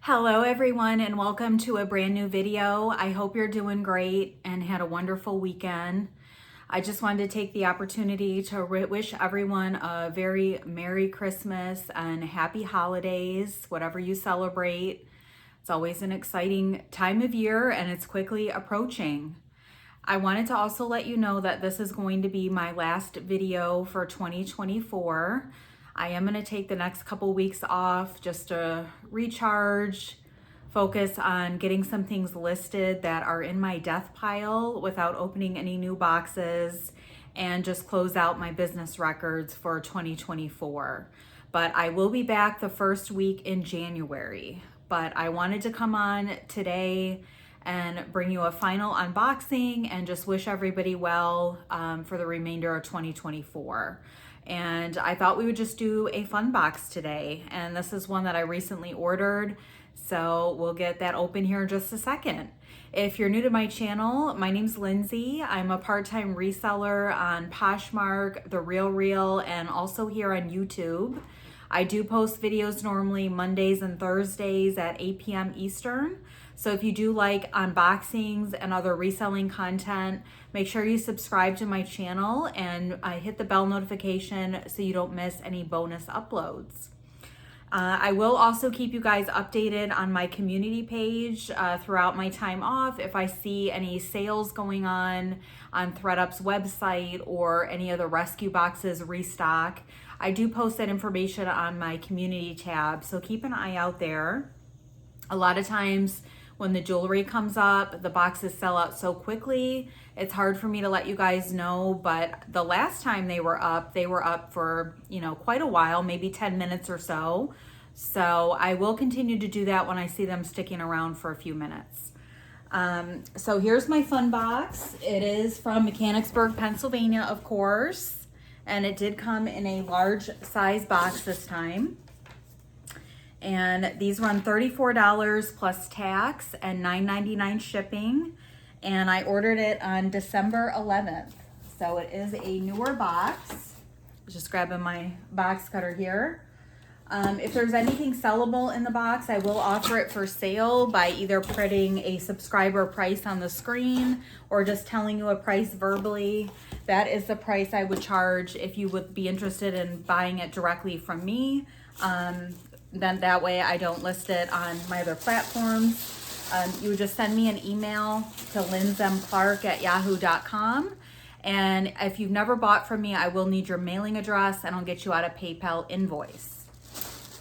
Hello everyone and welcome to a brand new video. I hope you're doing great and had a wonderful weekend. I just wanted to take the opportunity to wish everyone a very Merry Christmas and Happy Holidays, whatever you celebrate. It's always an exciting time of year and it's quickly approaching. I wanted to also let you know that this is going to be my last video for 2024. I am going to take the next couple weeks off just to recharge, focus on getting some things listed that are in my death pile without opening any new boxes, and just close out my business records for 2024. But I will be back the first week in January. But I wanted to come on today and bring you a final unboxing and just wish everybody well for the remainder of 2024. And I thought we would just do a fun box today. And this is one that I recently ordered. So we'll get that open here in just a second. If you're new to my channel, my name's Lindsay. I'm a part-time reseller on Poshmark, The RealReal, and also here on YouTube. I do post videos normally Mondays and Thursdays at 8 p.m. Eastern. So if you do like unboxings and other reselling content, make sure you subscribe to my channel and hit the bell notification so you don't miss any bonus uploads. I will also keep you guys updated on my community page throughout my time off. If I see any sales going on Thredup's website or any of the rescue boxes restock, I do post that information on my community tab, so keep an eye out there. A lot of times when the jewelry comes up, the boxes sell out so quickly, it's hard for me to let you guys know, but the last time they were up for, quite a while, maybe 10 minutes or so. So I will continue to do that when I see them sticking around for a few minutes. So here's my fun box. It is from Mechanicsburg, Pennsylvania, of course. And it did come in a large size box this time. And these run $34 plus tax and $9.99 shipping. And I ordered it on December 11th. So it is a newer box. Just grabbing my box cutter here. If there's anything sellable in the box, I will offer it for sale by either putting a subscriber price on the screen or just telling you a price verbally. That is the price I would charge if you would be interested in buying it directly from me. Then that way I don't list it on my other platforms. You would just send me an email to LINDSMCLARK@yahoo.com. And if you've never bought from me, I will need your mailing address and I'll get you out a PayPal invoice.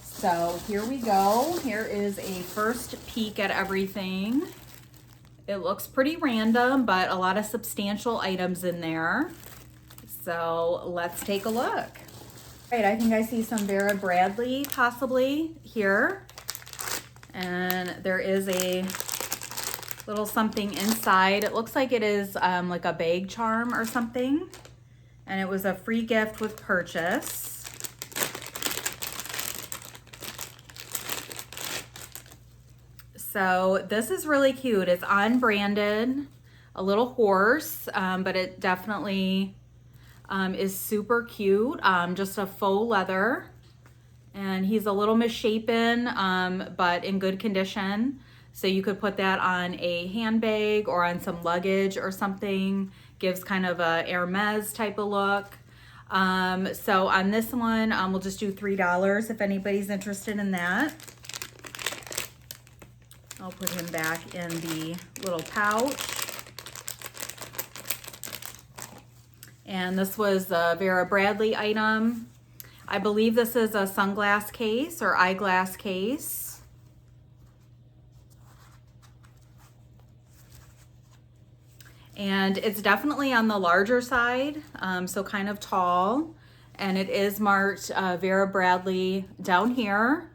So here we go. Here is a first peek at everything. It looks pretty random, but a lot of substantial items in there. So let's take a look. All right, I think I see some Vera Bradley possibly here. And there is a little something inside. It looks like it is like a bag charm or something. And it was a free gift with purchase. So this is really cute. It's unbranded, a little horse, but it definitely is super cute. Just a faux leather, and he's a little misshapen, but in good condition. So you could put that on a handbag or on some luggage or something. Gives kind of a Hermes type of look. So on this one, we'll just do $3 if anybody's interested in that. I'll put him back in the little pouch. And this was a Vera Bradley item. I believe this is a sunglass case or eyeglass case. And it's definitely on the larger side, so kind of tall. And it is marked Vera Bradley down here.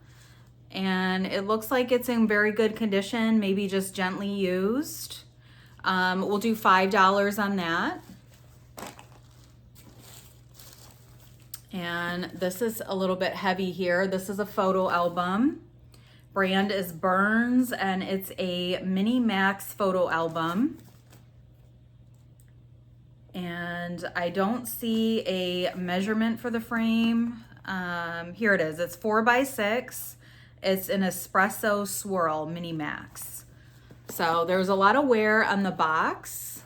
And it looks like it's in very good condition, maybe just gently used. We'll do $5 on that. And this is a little bit heavy here. This is a photo album. Brand is Burns, and it's a Mini Max photo album. And I don't see a measurement for the frame. Here it is. It's 4 by 6. It's an espresso swirl mini max. So there's a lot of wear on the box,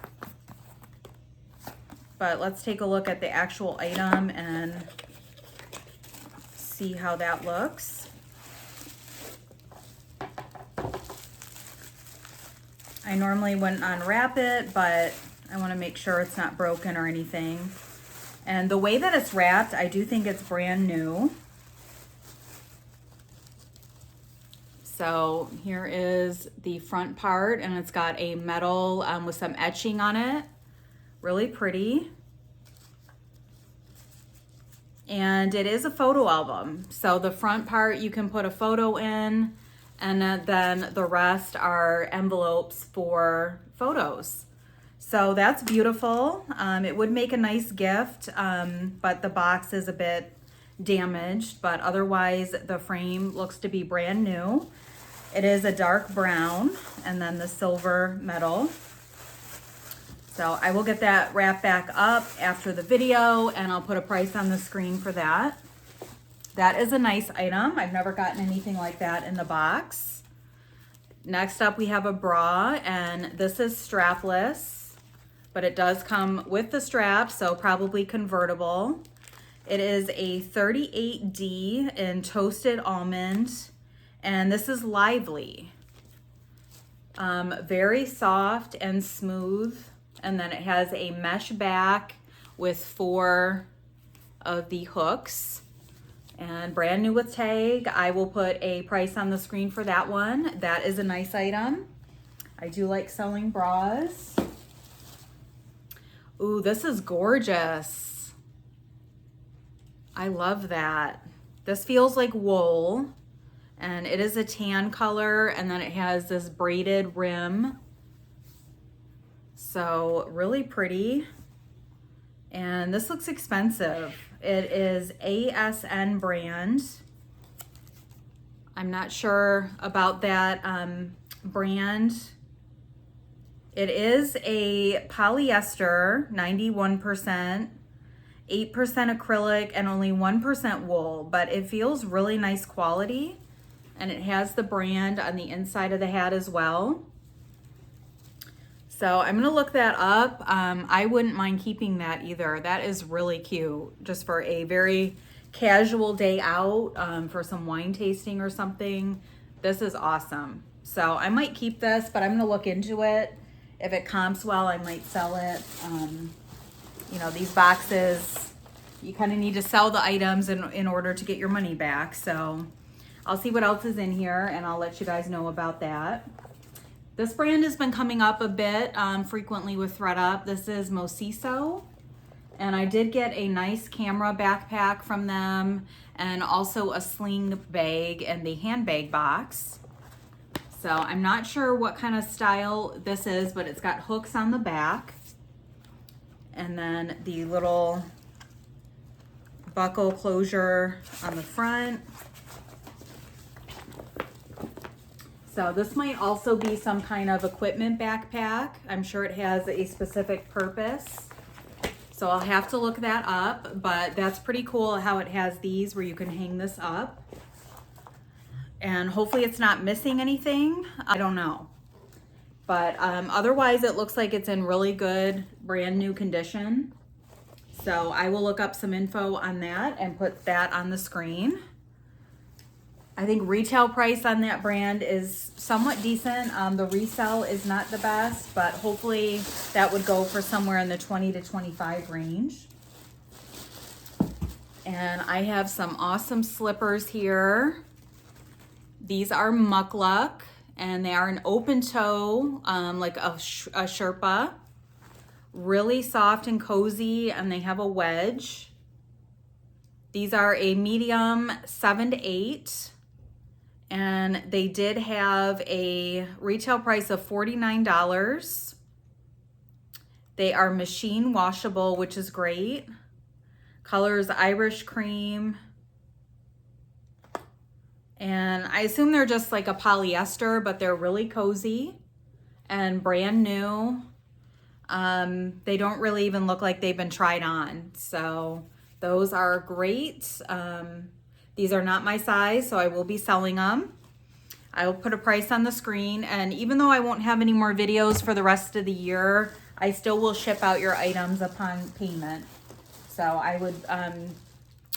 but let's take a look at the actual item and see how that looks. I normally wouldn't unwrap it, but I want to make sure it's not broken or anything. And the way that it's wrapped, I do think it's brand new. So here is the front part, and it's got a metal with some etching on it. Really pretty. And it is a photo album. So the front part you can put a photo in, and then the rest are envelopes for photos. So that's beautiful. It would make a nice gift, but the box is a bit damaged, but otherwise the frame looks to be brand new. It is a dark brown, and then the silver metal. So I will get that wrapped back up after the video, and I'll put a price on the screen for that. That is a nice item. I've never gotten anything like that in the box. Next up, we have a bra, and this is strapless, but it does come with the strap, so probably convertible. It is a 38D in toasted almond, and this is lively. Very soft and smooth, and then it has a mesh back with 4 of the hooks, and brand new with tag. I will put a price on the screen for that one. That is a nice item. I do like selling bras. Ooh, this is gorgeous. I love that. This feels like wool, and it is a tan color, and then it has this braided rim. So really pretty. And this looks expensive. It is ASN brand. I'm not sure about that brand. It is a polyester, 91%, 8% acrylic, and only 1% wool, but it feels really nice quality. And it has the brand on the inside of the hat as well. So I'm gonna look that up. I wouldn't mind keeping that either. That is really cute, just for a very casual day out, for some wine tasting or something. This is awesome. So I might keep this, but I'm gonna look into it. If it comps well, I might sell it. You know, these boxes, you kind of need to sell the items in order to get your money back. So I'll see what else is in here, and I'll let you guys know about that. This brand has been coming up a bit frequently with Thredup. This is Msrp, and I did get a nice camera backpack from them, and also a sling bag and the handbag box. So I'm not sure what kind of style this is, but it's got hooks on the back, and then the little buckle closure on the front. So this might also be some kind of equipment backpack. I'm sure it has a specific purpose. So I'll have to look that up, but that's pretty cool how it has these where you can hang this up. And hopefully it's not missing anything. I don't know. But otherwise it looks like it's in really good brand new condition. So I will look up some info on that and put that on the screen. I think retail price on that brand is somewhat decent. The resell is not the best, but hopefully that would go for somewhere in the 20 to 25 range. And I have some awesome slippers here. These are Mukluk, and they are an open toe, like a Sherpa. Really soft and cozy, and they have a wedge. These are a medium 7 to 8. And they did have a retail price of $49. They are machine washable, which is great. Color is Irish cream. And I assume they're just like a polyester, but they're really cozy and brand new. They don't really even look like they've been tried on. So those are great. These are not my size, so I will be selling them. I will put a price on the screen, and even though I won't have any more videos for the rest of the year, I still will ship out your items upon payment. So I would,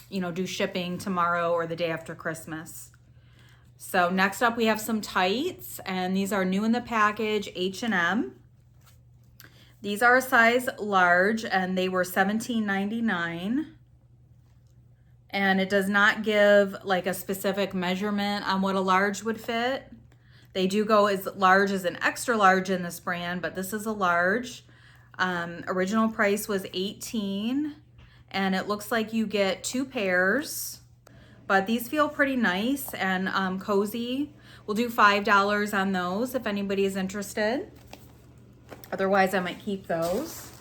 you know, do shipping tomorrow or the day after Christmas. So next up we have some tights, and these are new in the package, H&M. These are a size large, and they were $17.99. And it does not give like a specific measurement on what a large would fit. They do go as large as an extra large in this brand, but this is a large. Original price was $18, and it looks like you get 2 pairs, but these feel pretty nice and cozy. We'll do $5 on those if anybody is interested. Otherwise, I might keep those.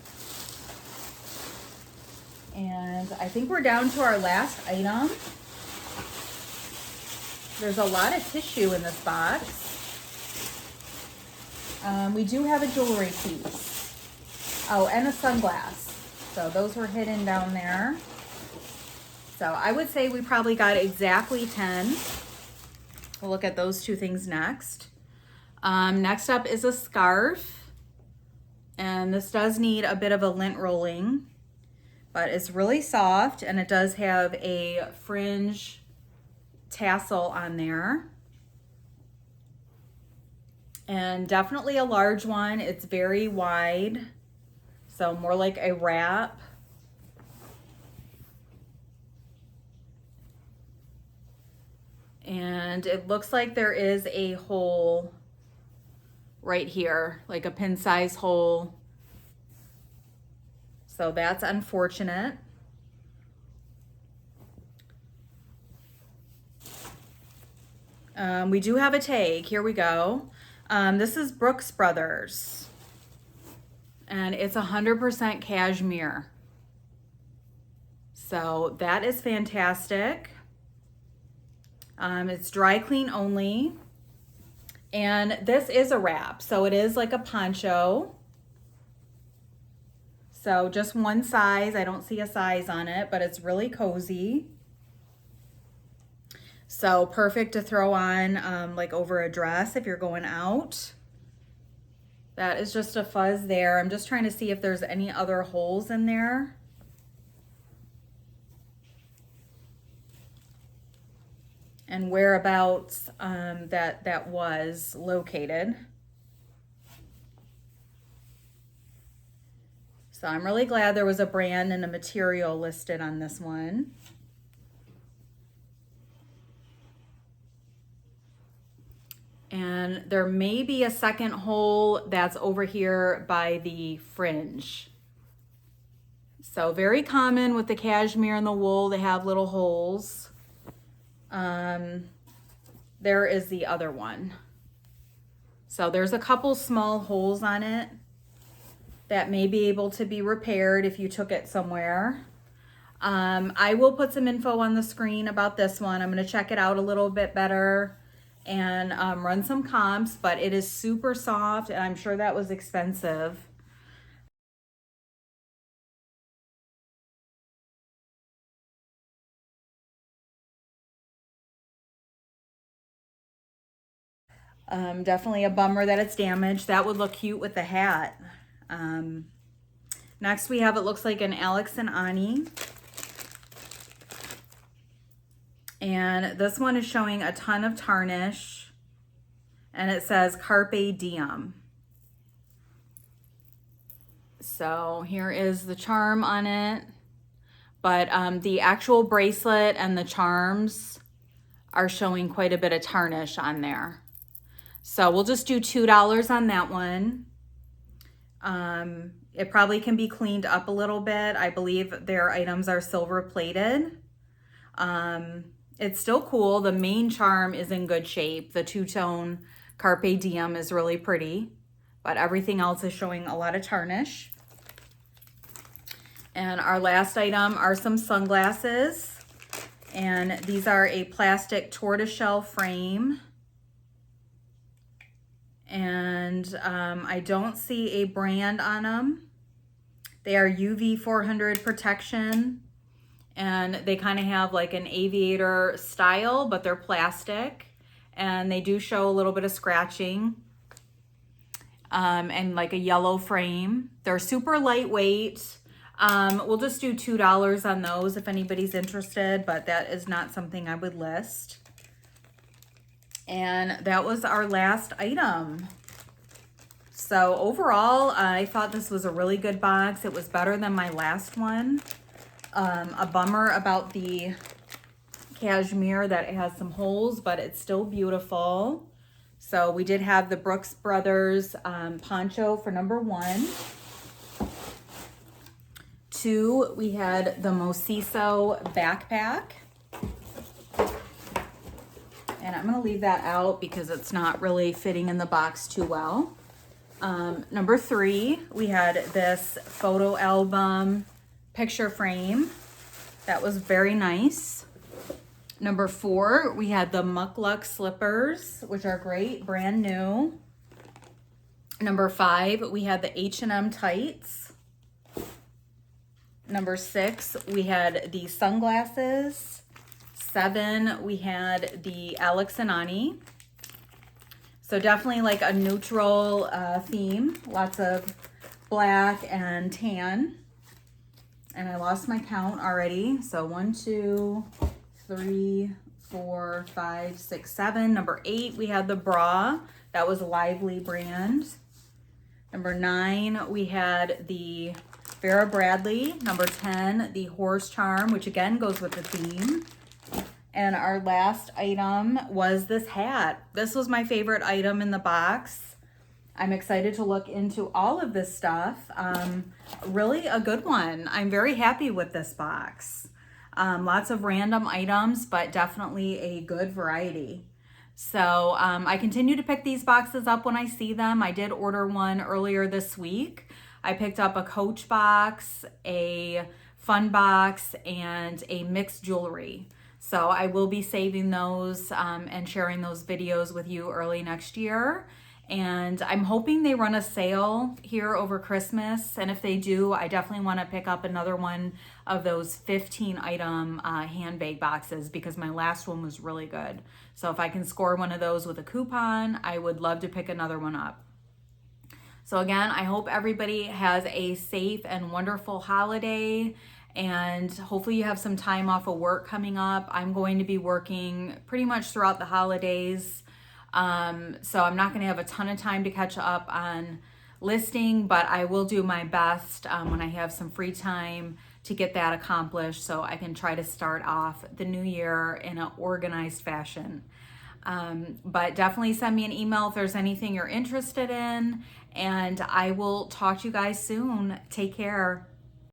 And I think we're down to our last item. There's a lot of tissue in this box. We do have a jewelry piece. Oh, and a sunglass. So those were hidden down there. So I would say we probably got exactly 10. We'll look at those 2 things next. Next up is a scarf. And this does need a bit of a lint rolling, but it's really soft, and it does have a fringe tassel on there. And definitely a large one. It's very wide, so more like a wrap. And it looks like there is a hole right here, like a pin size hole. So that's unfortunate. We do have a tag. Here we go. This is Brooks Brothers, and it's 100% cashmere. So that is fantastic. It's dry clean only, and this is a wrap, so it is like a poncho. So just one size. I don't see a size on it, but it's really cozy. So perfect to throw on like over a dress if you're going out. That is just a fuzz there. I'm just trying to see if there's any other holes in there. And whereabouts that was located. So I'm really glad there was a brand and a material listed on this one. And there may be a second hole that's over here by the fringe. So very common with the cashmere and the wool, they have little holes. There is the other one. So there's a couple small holes on it that may be able to be repaired if you took it somewhere. I will put some info on the screen about this one. I'm going to check it out a little bit better and run some comps, but it is super soft, and I'm sure that was expensive. Definitely a bummer that it's damaged. That would look cute with the hat. Next we have, it looks like an Alex and Ani. And this one is showing a ton of tarnish, and it says Carpe Diem. So here is the charm on it, but the actual bracelet and the charms are showing quite a bit of tarnish on there. So we'll just do $2 on that one. It probably can be cleaned up a little bit. I believe their items are silver plated. It's still cool. The main charm is in good shape. The two-tone Carpe Diem is really pretty, but everything else is showing a lot of tarnish. And our last item are some sunglasses. And these are a plastic tortoiseshell frame. And I don't see a brand on them. They are UV 400 protection, and they kind of have like an aviator style, but they're plastic, and they do show a little bit of scratching, and like a yellow frame. They're super lightweight. We'll just do $2 on those if anybody's interested, but that is not something I would list. And that was our last item. So overall, I thought this was a really good box. It was better than my last one. A bummer about the cashmere that it has some holes, but it's still beautiful. So we did have the Brooks Brothers poncho for number 1. 2, we had the Mosciso backpack. And I'm going to leave that out because it's not really fitting in the box too well. Number 3, we had this photo album picture frame. That was very nice. Number 4, we had the Mukluk slippers, which are great, brand new. Number 5, we had the H&M tights. Number 6, we had the sunglasses. 7, we had the Alex and Ani. So definitely like a neutral theme. Lots of black and tan. And I lost my count already. So 1, 2, 3, 4, 5, 6, 7. Number 8, we had the bra. That was Lively brand. Number 9, we had the Vera Bradley. Number 10, the Horse Charm, which again goes with the theme. And our last item was this hat. This was my favorite item in the box. I'm excited to look into all of this stuff. Really a good one. I'm very happy with this box. Lots of random items, but definitely a good variety. So I continue to pick these boxes up when I see them. I did order one earlier this week. I picked up a Coach box, a Fun box, and a mixed jewelry. So I will be saving those and sharing those videos with you early next year. And I'm hoping they run a sale here over Christmas. And if they do, I definitely want to pick up another one of those 15 item handbag boxes because my last one was really good. So if I can score one of those with a coupon, I would love to pick another one up. So again, I hope everybody has a safe and wonderful holiday. And hopefully you have some time off of work coming up. I'm going to be working pretty much throughout the holidays. So I'm not going to have a ton of time to catch up on listing, but I will do my best when I have some free time to get that accomplished so I can try to start off the new year in an organized fashion. But definitely send me an email if there's anything you're interested in, and I will talk to you guys soon. Take care.